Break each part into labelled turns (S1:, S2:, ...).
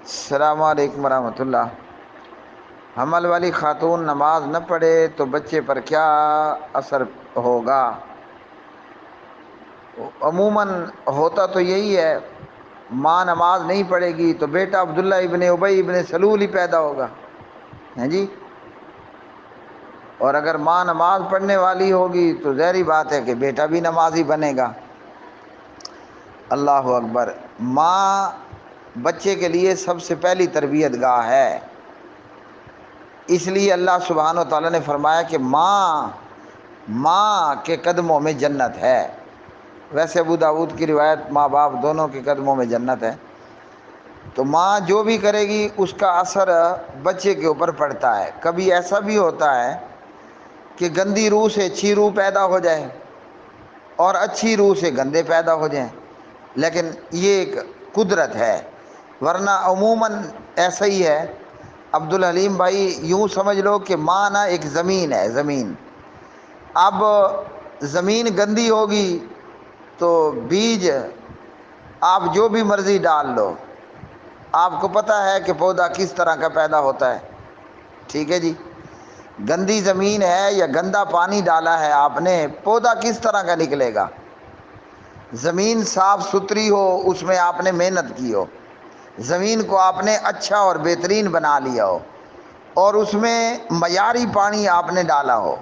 S1: السلام علیکم ورحمۃ اللہ۔ حمل والی خاتون نماز نہ پڑھے تو بچے پر کیا اثر ہوگا؟ عموماً ہوتا تو یہی ہے، ماں نماز نہیں پڑھے گی تو بیٹا عبداللہ ابن ابی ابن سلول ہی پیدا ہوگا، ہیں جی۔ اور اگر ماں نماز پڑھنے والی ہوگی تو ظاہری بات ہے کہ بیٹا بھی نمازی بنے گا۔ اللہ اکبر۔ ماں بچے کے لیے سب سے پہلی تربیت گاہ ہے، اس لیے اللہ سبحانہ و تعالیٰ نے فرمایا کہ ماں کے قدموں میں جنت ہے۔ ویسے ابو داؤد کی روایت ماں باپ دونوں کے قدموں میں جنت ہے۔ تو ماں جو بھی کرے گی اس کا اثر بچے کے اوپر پڑتا ہے۔ کبھی ایسا بھی ہوتا ہے کہ گندی روح سے اچھی روح پیدا ہو جائے اور اچھی روح سے گندے پیدا ہو جائیں، لیکن یہ ایک قدرت ہے، ورنہ عموماً ایسا ہی ہے۔ عبدالحلیم بھائی یوں سمجھ لو کہ ماں نا ایک زمین ہے، زمین۔ اب زمین گندی ہوگی تو بیج آپ جو بھی مرضی ڈال لو، آپ کو پتہ ہے کہ پودا کس طرح کا پیدا ہوتا ہے، ٹھیک ہے جی۔ گندی زمین ہے یا گندا پانی ڈالا ہے آپ نے، پودا کس طرح کا نکلے گا؟ زمین صاف ستھری ہو، اس میں آپ نے محنت کی ہو، زمین کو آپ نے اچھا اور بہترین بنا لیا ہو، اور اس میں معیاری پانی آپ نے ڈالا ہو،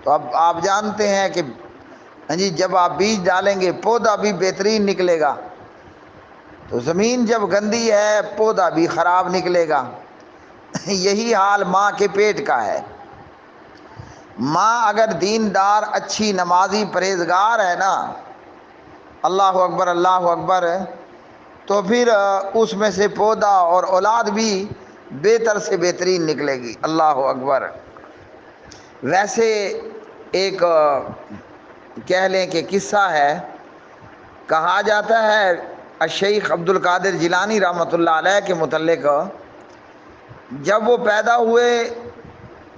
S1: تو اب آپ جانتے ہیں کہ جی جب آپ بیج ڈالیں گے پودا بھی بہترین نکلے گا۔ تو زمین جب گندی ہے پودا بھی خراب نکلے گا۔ یہی حال ماں کے پیٹ کا ہے۔ ماں اگر دیندار، اچھی نمازی، پرہیزگار ہے نا، اللہ اکبر اللہ اکبر، تو پھر اس میں سے پودا اور اولاد بھی بہتر سے بہترین نکلے گی۔ اللہ اکبر۔ ویسے ایک کہہ لیں کہ قصہ ہے، کہا جاتا ہے الشیخ عبد القادر جیلانی رحمۃ اللہ علیہ کے متعلق، جب وہ پیدا ہوئے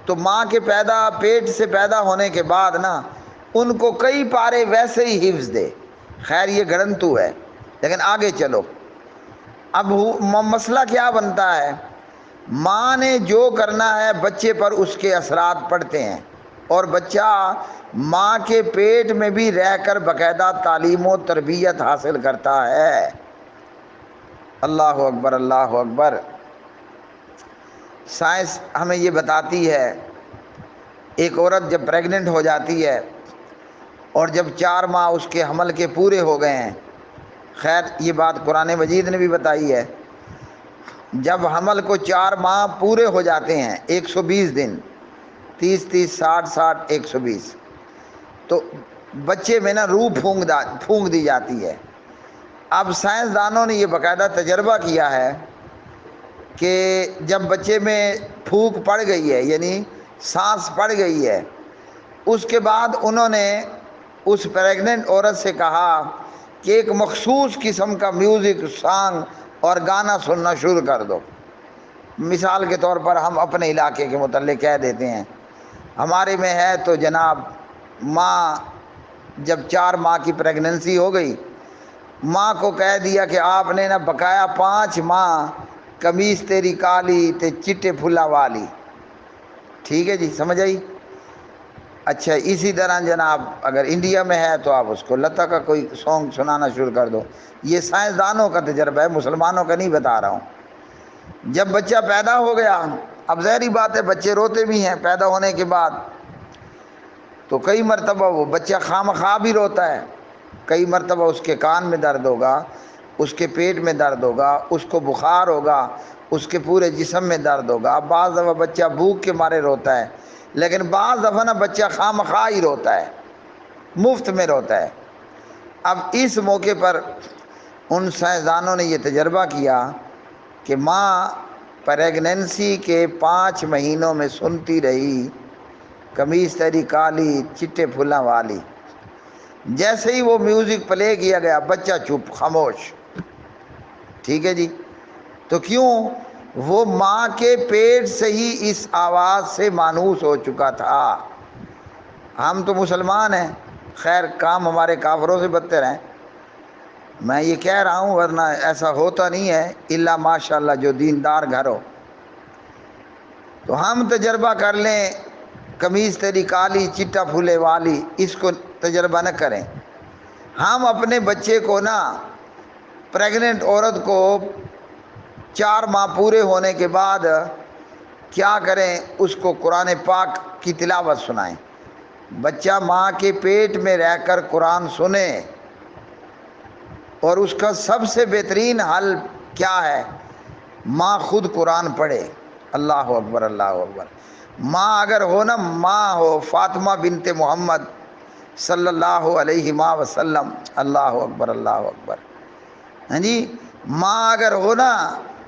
S1: تو ماں کے پیٹ سے پیدا ہونے کے بعد نا ان کو کئی پارے ویسے ہی حفظ دے۔ خیر یہ گھڑنتو ہے، لیکن آگے چلو۔ اب مسئلہ کیا بنتا ہے؟ ماں نے جو کرنا ہے بچے پر اس کے اثرات پڑتے ہیں، اور بچہ ماں کے پیٹ میں بھی رہ کر باقاعدہ تعلیم و تربیت حاصل کرتا ہے۔ اللہ اکبر اللہ اکبر۔ سائنس ہمیں یہ بتاتی ہے، ایک عورت جب پریگننٹ ہو جاتی ہے اور جب 4 ماہ اس کے حمل کے پورے ہو گئے ہیں، خیر یہ بات قرآن مجید نے بھی بتائی ہے، جب حمل کو 4 ماہ پورے ہو جاتے ہیں، 120 دن، 30 60 120، تو بچے میں نا روح پھونک دی جاتی ہے۔ اب سائنسدانوں نے یہ باقاعدہ تجربہ کیا ہے کہ جب بچے میں پھونک پڑ گئی ہے، یعنی سانس پڑ گئی ہے، اس کے بعد انہوں نے اس پریگننٹ عورت سے کہا کہ ایک مخصوص قسم کا میوزک، سانگ اور گانا سننا شروع کر دو۔ مثال کے طور پر ہم اپنے علاقے کے متعلق کہہ دیتے ہیں، ہمارے میں ہے تو جناب ماں جب 4 ماہ کی پریگننسی ہو گئی، ماں کو کہہ دیا کہ آپ نے نا بقایا 5 ماہ قمیص تیری کالی تے چٹے پھلا والی، ٹھیک ہے جی، سمجھ آئی؟ اچھا اسی طرح جناب اگر انڈیا میں ہے تو آپ اس کو لتا کا کوئی سانگ سنانا شروع کر دو۔ یہ سائنسدانوں کا تجربہ ہے، مسلمانوں کا نہیں بتا رہا ہوں۔ جب بچہ پیدا ہو گیا، اب ظاہری بات ہے بچے روتے بھی ہیں پیدا ہونے کے بعد، تو کئی مرتبہ وہ بچہ خواہ بھی روتا ہے، کئی مرتبہ اس کے کان میں درد ہوگا، اس کے پیٹ میں درد ہوگا، اس کو بخار ہوگا، اس کے پورے جسم میں درد ہوگا۔ بعض دفعہ بچہ بھوک کے مارے روتا ہے، لیکن بعض دفعہ نا بچہ خواہ ہی روتا ہے، مفت میں روتا ہے۔ اب اس موقع پر ان سائنسدانوں نے یہ تجربہ کیا کہ ماں پریگننسی کے 5 مہینوں میں سنتی رہی قمیص تیری کالی چٹے پھلاں والی، جیسے ہی وہ میوزک پلے کیا گیا بچہ چپ، خاموش، ٹھیک ہے جی۔ تو کیوں؟ وہ ماں کے پیٹ سے ہی اس آواز سے مانوس ہو چکا تھا۔ ہم تو مسلمان ہیں، خیر کام ہمارے کافروں سے بدتر ہیں۔ میں یہ کہہ رہا ہوں، ورنہ ایسا ہوتا نہیں ہے الا ماشاء اللہ جو دیندار گھر ہو۔ تو ہم تجربہ کر لیں، قمیض تیری کالی چٹا پھولے والی، اس کو تجربہ نہ کریں۔ ہم اپنے بچے کو نا، پریگننٹ عورت کو 4 ماہ پورے ہونے کے بعد کیا کریں؟ اس کو قرآن پاک کی تلاوت سنائیں۔ بچہ ماں کے پیٹ میں رہ کر قرآن سنے، اور اس کا سب سے بہترین حل کیا ہے؟ ماں خود قرآن پڑھے۔ اللہ اکبر، اللہ اکبر۔ ماں اگر ہو نا، ماں ہو فاطمہ بنت محمد صلی اللہ علیہ وسلم، اللہ اکبر، اللہ اکبر، ہاں جی، ماں اگر ہو نا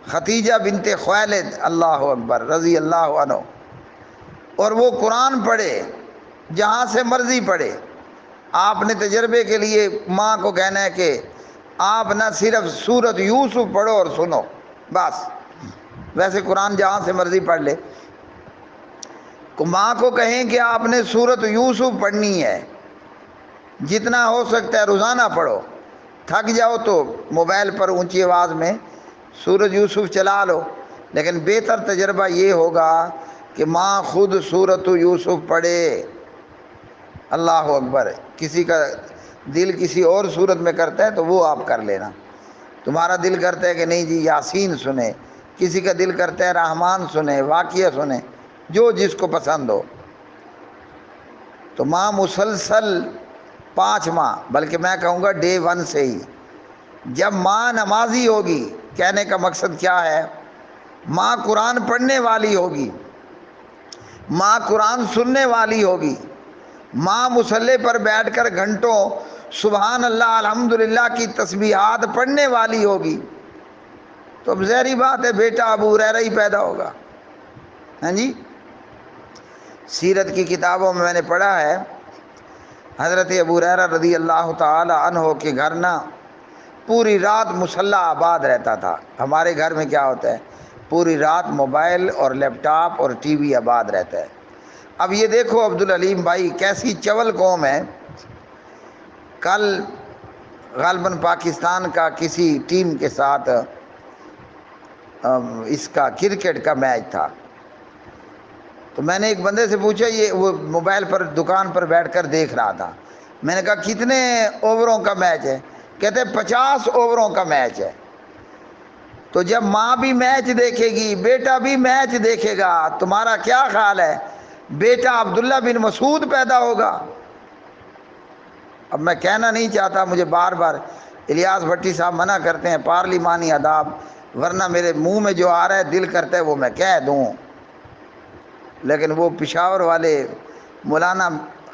S1: ختیجہ بنت خویلد، اللہ اکبر، رضی اللہ عنہ، اور وہ قرآن پڑھے، جہاں سے مرضی پڑھے۔ آپ نے تجربے کے لیے ماں کو کہنا ہے کہ آپ نہ صرف سورت یوسف پڑھو اور سنو، بس، ویسے قرآن جہاں سے مرضی پڑھ لے۔ ماں کو کہیں کہ آپ نے سورت یوسف پڑھنی ہے، جتنا ہو سکتا ہے روزانہ پڑھو۔ تھک جاؤ تو موبائل پر اونچی آواز میں سورت یوسف چلا لو، لیکن بہتر تجربہ یہ ہوگا کہ ماں خود سورت یوسف پڑھے۔ اللہ اکبر۔ کسی کا دل کسی اور صورت میں کرتا ہے تو وہ آپ کر لینا۔ تمہارا دل کرتا ہے کہ نہیں جی یاسین سنے، کسی کا دل کرتا ہے رحمان سنے، واقعہ سنے، جو جس کو پسند ہو۔ تو ماں مسلسل 5 ماہ، بلکہ میں کہوں گا ڈے 1 سے ہی، جب ماں نمازی ہوگی، کہنے کا مقصد کیا ہے؟ ماں قرآن پڑھنے والی ہوگی، ماں قرآن سننے والی ہوگی، ماں مصلی پر بیٹھ کر گھنٹوں سبحان اللہ الحمدللہ کی تسبیحات پڑھنے والی ہوگی، تو اب ظاہری بات ہے بیٹا ابو ہریرہ ہی پیدا ہوگا۔ ہاں جی، سیرت کی کتابوں میں نے پڑھا ہے، حضرت ابو ہریرہ رضی اللہ تعالی عنہ کے گھر نا پوری رات مصلی آباد رہتا تھا۔ ہمارے گھر میں کیا ہوتا ہے؟ پوری رات موبائل اور لیپ ٹاپ اور ٹی وی آباد رہتا ہے۔ اب یہ دیکھو عبدالعلیم بھائی کیسی چول قوم ہے۔ کل غالباً پاکستان کا کسی ٹیم کے ساتھ اس کا کرکٹ کا میچ تھا، تو میں نے ایک بندے سے پوچھا، یہ وہ موبائل پر دکان پر بیٹھ کر دیکھ رہا تھا، میں نے کہا کتنے اووروں کا میچ ہے؟ کہتے 50 اووروں کا میچ ہے۔ تو جب ماں بھی میچ دیکھے گی، بیٹا بھی میچ دیکھے گا، تمہارا کیا خیال ہے؟ بیٹا عبداللہ بن مسعود پیدا ہوگا۔ اب میں کہنا نہیں چاہتا، مجھے بار بار الیاس بھٹی صاحب منع کرتے ہیں پارلیمانی آداب، ورنہ میرے منہ میں جو آ رہا ہے دل کرتا ہے وہ میں کہہ دوں، لیکن وہ پشاور والے مولانا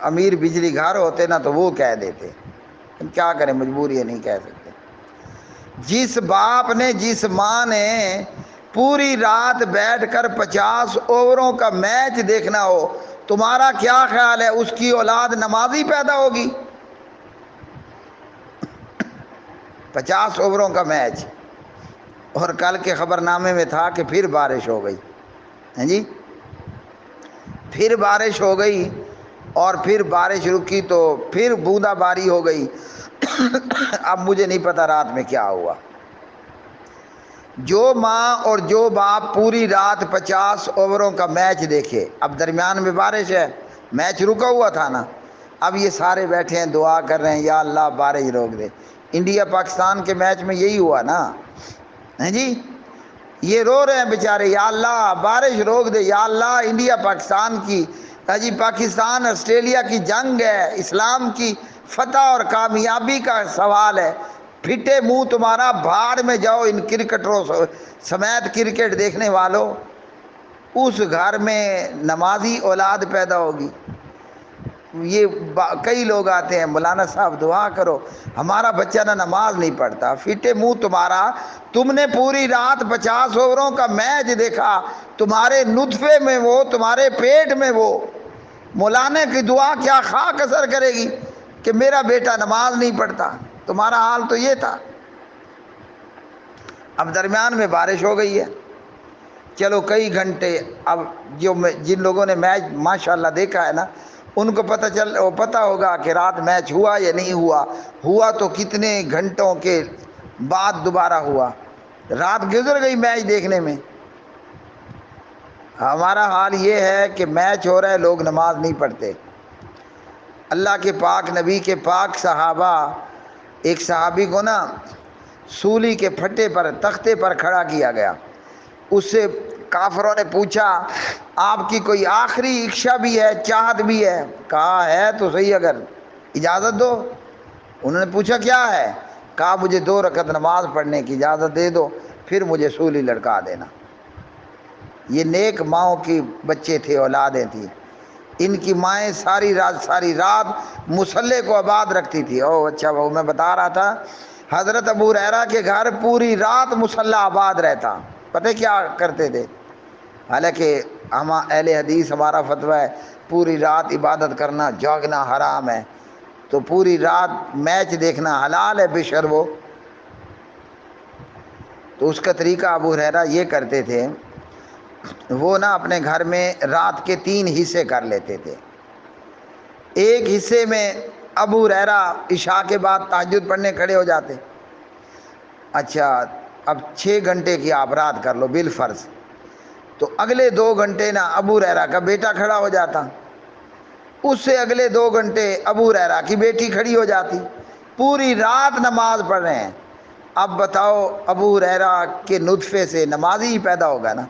S1: امیر بجلی گھر ہوتے نا تو وہ کہہ دیتے، کیا کریں، مجبوری ہے، نہیں کہہ سکتے۔ جس باپ نے، جس ماں نے پوری رات بیٹھ کر 50 اووروں کا میچ دیکھنا ہو، تمہارا کیا خیال ہے اس کی اولاد نمازی پیدا ہوگی؟ 50 اووروں کا میچ، اور کل کے خبر نامے میں تھا کہ پھر بارش ہو گئی، ہیں جی، پھر بارش ہو گئی، اور پھر بارش رکی تو پھر بوندا باری ہو گئی۔ اب مجھے نہیں پتا رات میں کیا ہوا۔ جو ماں اور جو باپ پوری رات 50 اووروں کا میچ دیکھے، اب درمیان میں بارش ہے، میچ رکا ہوا تھا نا، اب یہ سارے بیٹھے ہیں دعا کر رہے ہیں یا اللہ بارش روک دے۔ انڈیا پاکستان کے میچ میں یہی ہوا نا، ہیں جی، یہ رو رہے ہیں بیچارے، یا اللہ بارش روک دے، یا اللہ انڈیا پاکستان کی، جی پاکستان آسٹریلیا کی جنگ ہے، اسلام کی فتح اور کامیابی کا سوال ہے، پھٹے منہ تمہارا، بھاڑ میں جاؤ ان کرکٹروں سمیت کرکٹ دیکھنے والوں۔ اس گھر میں نمازی اولاد پیدا ہوگی۔ یہ کئی لوگ آتے ہیں، مولانا صاحب دعا کرو، ہمارا بچہ نہ نماز نہیں پڑھتا، پھٹے منہ تمہارا، تم نے پوری رات 50 اووروں کا میچ دیکھا، تمہارے نطفے میں وہ، تمہارے پیٹ میں وہ، مولانا کی دعا کیا خاک اثر کرے گی کہ میرا بیٹا نماز نہیں پڑھتا؟ تمہارا حال تو یہ تھا۔ اب درمیان میں بارش ہو گئی ہے، چلو کئی گھنٹے، اب جن لوگوں نے میچ ماشاءاللہ دیکھا ہے نا، ان کو پتہ ہوگا کہ رات میچ ہوا یا نہیں ہوا، ہوا تو کتنے گھنٹوں کے بعد دوبارہ ہوا، رات گزر گئی میچ دیکھنے میں۔ ہمارا حال یہ ہے کہ میچ ہو رہا ہے، لوگ نماز نہیں پڑھتے۔ اللہ کے پاک نبی کے پاک صحابہ، ایک صحابی کو نا سولی کے پھٹے پر، تختے پر کھڑا کیا گیا، اس سے کافروں نے پوچھا آپ کی کوئی آخری اکشا بھی ہے، چاہت بھی ہے؟ کہا ہے تو صحیح، اگر اجازت دو۔ انہوں نے پوچھا کیا ہے؟ کہا مجھے 2 رکعت نماز پڑھنے کی اجازت دے دو، پھر مجھے سولی لٹکا دینا۔ یہ نیک ماؤں کی بچے تھے، اولادیں تھیں، ان کی مائیں ساری رات مصلے کو آباد رکھتی تھی۔ اچھا وہ میں بتا رہا تھا، حضرت ابو ہریرہ کے گھر پوری رات مصلی آباد رہتا۔ پتہ کیا کرتے تھے؟ حالانکہ ہم اہل حدیث، ہمارا فتویٰ ہے پوری رات عبادت کرنا، جاگنا حرام ہے، تو پوری رات میچ دیکھنا حلال ہے بے شرمو۔ تو اس کا طریقہ ابو ہریرہ یہ کرتے تھے، وہ نا اپنے گھر میں رات کے 3 حصے کر لیتے تھے۔ ایک حصے میں ابو ہریرہ عشاء کے بعد تہجد پڑھنے کھڑے ہو جاتے۔ اچھا اب 6 گھنٹے کی آپ رات کر لو بالفرض، تو اگلے 2 گھنٹے نا ابو ہریرہ کا بیٹا کھڑا ہو جاتا، اس سے اگلے 2 گھنٹے ابو ہریرہ کی بیٹی کھڑی ہو جاتی، پوری رات نماز پڑھ رہے ہیں۔ اب بتاؤ ابو ہریرہ کے نطفے سے نمازی ہی پیدا ہوگا نا،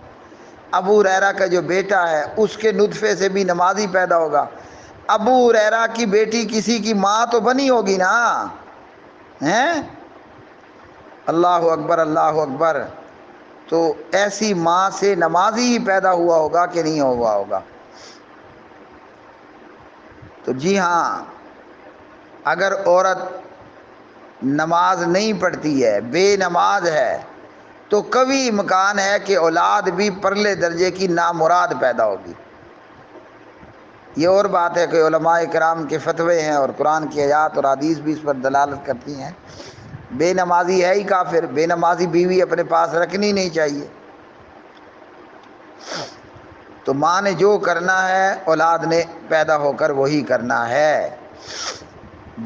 S1: ابو ہریرہ کا جو بیٹا ہے اس کے نطفے سے بھی نمازی پیدا ہوگا، ابو ہریرہ کی بیٹی کسی کی ماں تو بنی ہوگی نا، ہیں؟ اللہ اکبر، اللہ اکبر۔ تو ایسی ماں سے نمازی ہی پیدا ہوا ہوگا کہ نہیں ہوا ہوگا؟ تو جی ہاں، اگر عورت نماز نہیں پڑھتی ہے، بے نماز ہے، تو کبھی امکان ہے کہ اولاد بھی پرلے درجے کی نامراد پیدا ہوگی۔ یہ اور بات ہے کہ علماء کرام کے فتوے ہیں اور قرآن کی آیات اور حدیث بھی اس پر دلالت کرتی ہیں، بے نمازی ہے ہی کافر، بے نمازی بیوی اپنے پاس رکھنی نہیں چاہیے۔ تو ماں نے جو کرنا ہے اولاد نے پیدا ہو کر وہی کرنا ہے۔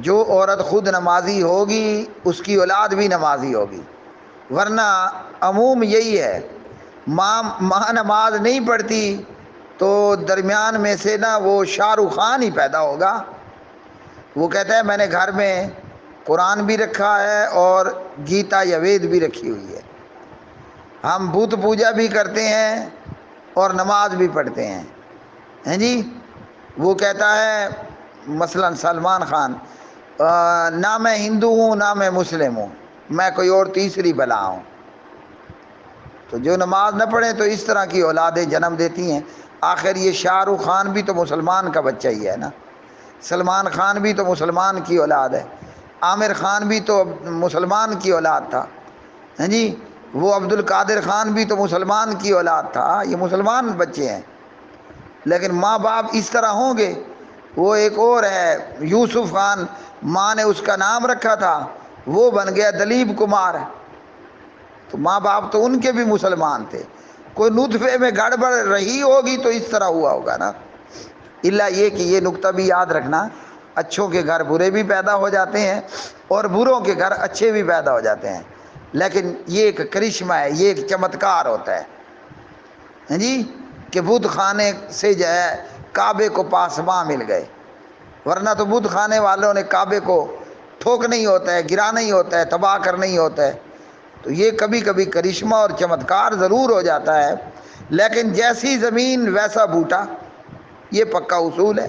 S1: جو عورت خود نمازی ہوگی اس کی اولاد بھی نمازی ہوگی، ورنہ عموم یہی ہے، ماں نماز نہیں پڑھتی تو درمیان میں سے نا وہ شاہ رخ خان ہی پیدا ہوگا۔ وہ کہتا ہے میں نے گھر میں قرآن بھی رکھا ہے اور گیتا یا وید بھی رکھی ہوئی ہے، ہم بت پوجا بھی کرتے ہیں اور نماز بھی پڑھتے ہیں، ہیں جی؟ وہ کہتا ہے مثلا سلمان خان، نہ میں ہندو ہوں نہ میں مسلم ہوں، میں کوئی اور تیسری بلا ہوں۔ تو جو نماز نہ پڑھیں تو اس طرح کی اولادیں جنم دیتی ہیں۔ آخر یہ شاہ رخ خان بھی تو مسلمان کا بچہ ہی ہے نا، سلمان خان بھی تو مسلمان کی اولاد ہے، عامر خان بھی تو مسلمان کی اولاد تھا، ہیں جی؟ وہ عبد القادر خان بھی تو مسلمان کی اولاد تھا، یہ مسلمان بچے ہیں۔ لیکن ماں باپ اس طرح ہوں گے؟ وہ ایک اور ہے یوسف خان، ماں نے اس کا نام رکھا تھا، وہ بن گیا دلیپ کمار۔ تو ماں باپ تو ان کے بھی مسلمان تھے، کوئی نطفے میں گڑبڑ رہی ہوگی تو اس طرح ہوا ہوگا نا۔ الا یہ کہ یہ نقطہ بھی یاد رکھنا، اچھوں کے گھر برے بھی پیدا ہو جاتے ہیں اور بروں کے گھر اچھے بھی پیدا ہو جاتے ہیں، لیکن یہ ایک کرشمہ ہے، یہ ایک چمتکار ہوتا ہے، ہیں جی؟ کہ بت خانے سے جو ہے کعبے کو پاسباں مل گئے، ورنہ تو بت خانے والوں نے کعبے کو ٹھوکنا ہی ہوتا ہے، گرانا ہی ہوتا ہے، تباہ کرنا ہی ہوتا ہے۔ تو یہ کبھی کبھی کرشمہ اور چمتکار ضرور ہو جاتا ہے، لیکن جیسی زمین ویسا بوٹا، یہ پکا اصول ہے۔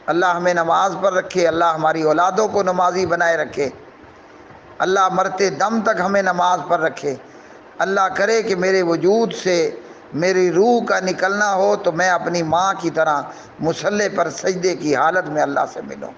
S1: اللہ ہمیں نماز پر رکھے، اللہ ہماری اولادوں کو نمازی بنائے رکھے، اللہ مرتے دم تک ہمیں نماز پر رکھے۔ اللہ کرے کہ میرے وجود سے میری روح کا نکلنا ہو تو میں اپنی ماں کی طرح مصلی پر سجدے کی حالت میں اللہ سے ملوں۔